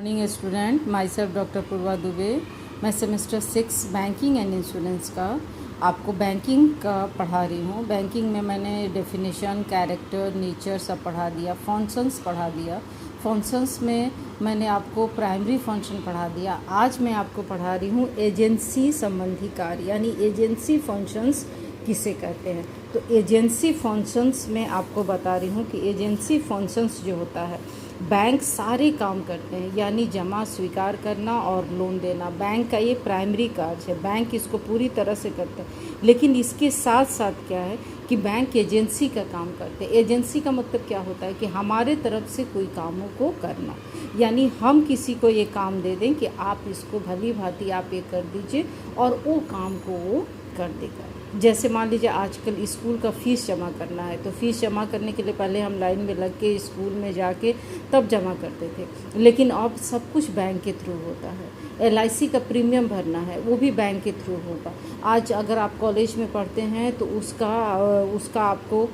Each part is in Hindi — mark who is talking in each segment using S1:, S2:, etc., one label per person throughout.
S1: Morning student, myself doctor Purva Dubey. मैं सेमेस्टर 6 बैंकिंग एंड इंश्योरेंस का आपको बैंकिंग का पढ़ा रही हूँ। बैंकिंग में मैंने डेफिनेशन, कैरेक्टर, नेचर सब पढ़ा दिया, फंक्शंस पढ़ा दिया। फंक्शंस में मैंने आपको प्राइमरी फंक्शन पढ़ा दिया। आज मैं आपको पढ़ा रही हूँ एजेंसी संबंधी कार्य, यानी एजेंसी फंक्शंस किसे कहते हैं। तो एजेंसी फंक्शंस में आपको बता रही हूँ कि एजेंसी फंक्शंस जो होता है, बैंक सारे काम करते हैं, यानी जमा स्वीकार करना और लोन देना बैंक का ये प्राइमरी कार्य है। बैंक इसको पूरी तरह से करते हैं, लेकिन इसके साथ साथ क्या है कि बैंक एजेंसी का काम करते हैं। एजेंसी का मतलब क्या होता है कि हमारे तरफ से कोई कामों को करना, यानी हम किसी को ये काम दे दें कि आप इसको भली भांति आप ये कर दीजिए और वो काम को वो कर देगा। जैसे मान लीजिए आजकल स्कूल का फ़ीस जमा करना है, तो फ़ीस जमा करने के लिए पहले हम लाइन में लग के स्कूल में जाके तब जमा करते थे, लेकिन अब सब कुछ बैंक के थ्रू होता है। LIC का प्रीमियम भरना है, वो भी बैंक के थ्रू होगा। आज अगर आप कॉलेज में पढ़ते हैं तो उसका आपको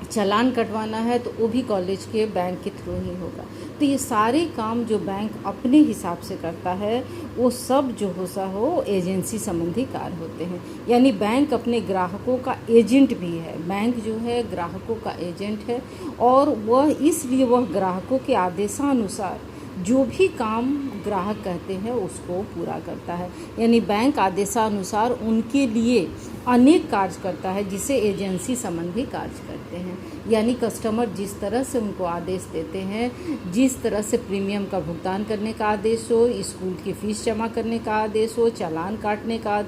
S1: चालान कटवाना है, तो वो भी कॉलेज के बैंक के थ्रू ही होगा। तो ये सारे काम जो बैंक अपने हिसाब से करता है, वो सब जो होता हो एजेंसी संबंधी कार्य होते हैं। यानी बैंक अपने ग्राहकों का एजेंट भी है। बैंक जो है ग्राहकों का एजेंट है, और वह इसलिए वह ग्राहकों के आदेशानुसार जो भी काम ग्राहक कहते हैं उसको पूरा करता है। यानी बैंक आदेशानुसार उनके लिए अनेक कार्य करता है, जिसे एजेंसी संबंधी कार्य कहते हैं। यानी कस्टमर जिस तरह से उनको आदेश देते हैं, जिस तरह से प्रीमियम का भुगतान करने का आदेश हो, स्कूल की फ़ीस जमा करने का आदेश हो, चालान काटने का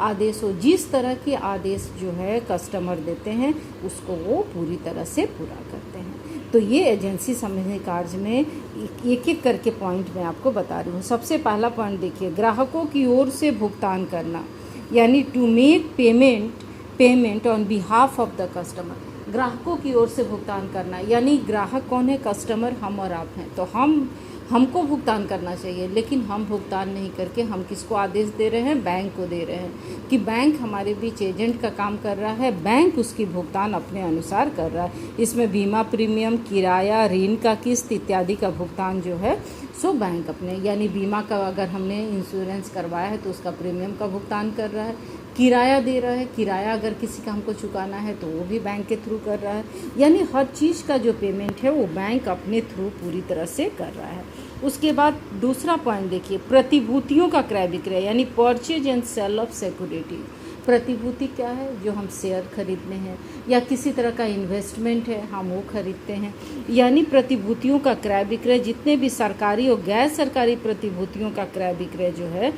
S1: आदेश हो, जिस तरह के आदेश जो है कस्टमर देते हैं उसको वो पूरी तरह से पूरा करते हैं। तो ये एजेंसी संबंधी कार्य में एक एक करके पॉइंट मैं आपको बता रही हूँ। सबसे पहला पॉइंट देखिए, ग्राहकों की ओर से भुगतान करना, यानी to make payment on behalf of the customer. ग्राहकों की ओर से भुगतान करना, यानी ग्राहक कौन है? कस्टमर हम और आप हैं। तो हमको भुगतान करना चाहिए, लेकिन हम भुगतान नहीं करके हम किसको आदेश दे रहे हैं? बैंक को दे रहे हैं कि बैंक हमारे बीच एजेंट का काम कर रहा है, बैंक उसकी भुगतान अपने अनुसार कर रहा है। इसमें बीमा प्रीमियम, किराया, ऋण का किस्त इत्यादि का भुगतान जो है सो बैंक अपने, यानी बीमा का अगर हमने इंश्योरेंस करवाया है तो उसका प्रीमियम का भुगतान कर रहा है। किराया दे रहा है, किराया अगर किसी का हमको चुकाना है तो वो भी बैंक के थ्रू कर रहा है। यानी हर चीज़ का जो पेमेंट है वो बैंक अपने थ्रू पूरी तरह से कर रहा है। उसके बाद दूसरा पॉइंट देखिए, प्रतिभूतियों का क्रय विक्रय, यानी purchase and sale of security. प्रतिभूति क्या है? जो हम शेयर खरीदने हैं या किसी तरह का इन्वेस्टमेंट है हम वो खरीदते हैं। यानी प्रतिभूतियों का क्रय विक्रय, जितने भी सरकारी और गैर सरकारी प्रतिभूतियों का क्रय विक्रय जो है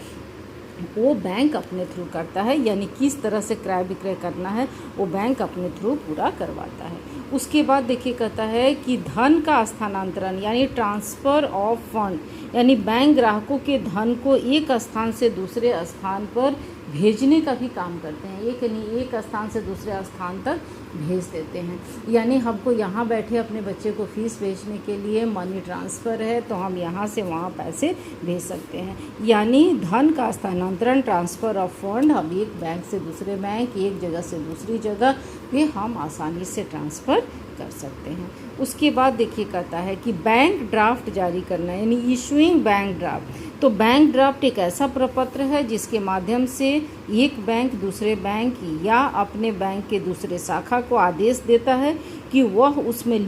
S1: वो बैंक अपने थ्रू करता है। यानी किस तरह से क्रय विक्रय करना है वो बैंक अपने थ्रू पूरा करवाता है। उसके बाद देखिए कहता है कि धन का स्थानांतरण, यानी ट्रांसफ़र ऑफ फंड, यानी बैंक ग्राहकों के धन को एक स्थान से दूसरे स्थान पर भेजने का भी काम करते हैं। एक स्थान से दूसरे स्थान तक भेज देते हैं। यानी हमको यहाँ बैठे अपने बच्चे को फ़ीस भेजने के लिए मनी ट्रांसफ़र है, तो हम यहाँ से वहाँ पैसे भेज सकते हैं। यानी धन का स्थानांतरण, ट्रांसफ़र ऑफ फंड, हम एक बैंक से दूसरे बैंक, एक जगह से दूसरी जगह ये हम आसानी से ट्रांसफ़र कर सकते हैं। उसके बाद देखिए कहता है कि बैंक ड्राफ्ट जारी करना, यानी इशूइंग बैंक ड्राफ्ट। तो बैंक ड्राफ्ट एक ऐसा प्रपत्र है जिसके माध्यम से एक बैंक दूसरे बैंक या अपने बैंक के दूसरे शाखा को आदेश देता है कि वह उसमें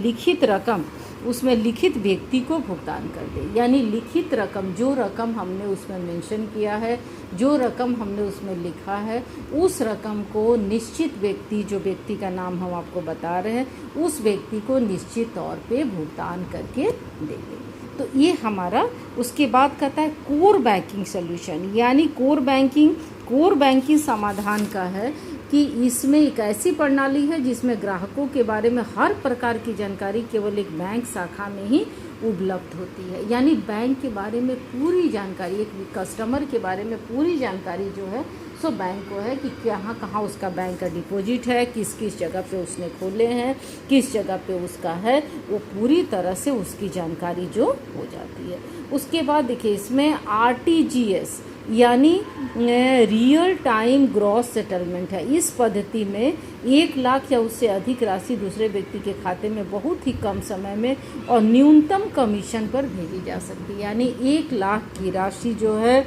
S1: लिखित व्यक्ति को भुगतान कर दे। यानी लिखित रकम, जो रकम हमने उसमें मेंशन किया है, जो रकम हमने उसमें लिखा है, उस रकम को निश्चित व्यक्ति, जो व्यक्ति का नाम हम आपको बता रहे हैं, उस व्यक्ति को निश्चित तौर पे भुगतान करके दे दे। तो ये हमारा, उसके बाद कहता है कोर बैंकिंग सॉल्यूशन, यानी कोर बैंकिंग समाधान का है कि इसमें एक ऐसी प्रणाली है जिसमें ग्राहकों के बारे में हर प्रकार की जानकारी केवल एक बैंक शाखा में ही उपलब्ध होती है। यानी बैंक के बारे में पूरी जानकारी, एक कस्टमर के बारे में पूरी जानकारी जो है सो बैंक को है कि कहाँ उसका बैंक का डिपॉजिट है, किस किस जगह पे उसने खोले हैं, किस जगह पे उसका है, वो पूरी तरह से उसकी जानकारी जो हो जाती है। उसके बाद देखिए इसमें RTGS, यानी रियल टाइम ग्रॉस सेटलमेंट है। इस पद्धति में 1 लाख या उससे अधिक राशि दूसरे व्यक्ति के खाते में बहुत ही कम समय में और न्यूनतम कमीशन पर भेजी जा सकती है। यानी 1 लाख की राशि जो है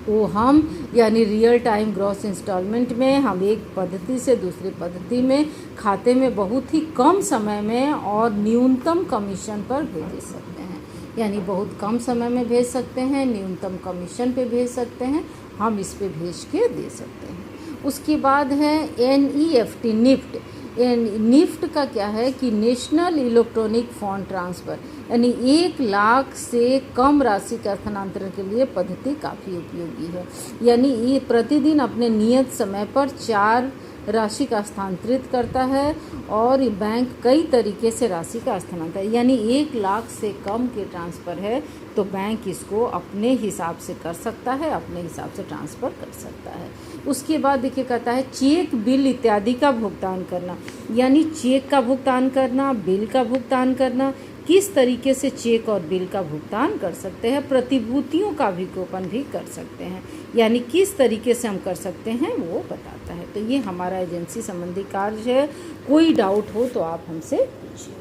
S1: वो हम यानी रियल टाइम ग्रॉस इंस्टॉलमेंट में हम एक पद्धति से दूसरी पद्धति में खाते में बहुत ही कम समय में और न्यूनतम कमीशन पर भेज सकते हैं। यानी बहुत कम समय में भेज सकते हैं, न्यूनतम कमीशन पे भेज सकते हैं, हम इस पे भेज के दे सकते हैं। उसके बाद है NEFT निफ्ट। निफ्ट का क्या है कि नेशनल इलेक्ट्रॉनिक फंड ट्रांसफ़र, यानी 1 लाख से कम राशि का स्थानांतरण के लिए पद्धति काफ़ी उपयोगी है। यानी ये प्रतिदिन अपने नियत समय पर 4 राशि का स्थानांतरित करता है और बैंक कई तरीके से राशि का स्थानांतरण, यानी 1 लाख से कम के ट्रांसफ़र है तो बैंक इसको अपने हिसाब से कर सकता है, अपने हिसाब से ट्रांसफ़र कर सकता है। उसके बाद देखिए कहता है चेक, बिल इत्यादि का भुगतान करना, यानी चेक का भुगतान करना, बिल का भुगतान करना, किस तरीके से चेक और बिल का भुगतान कर सकते हैं, प्रतिभूतियों का विज्ञापन भी कर सकते हैं, यानी किस तरीके से हम कर सकते हैं वो बताता है। तो ये हमारा एजेंसी संबंधी कार्य है। कोई डाउट हो तो आप हमसे पूछिए।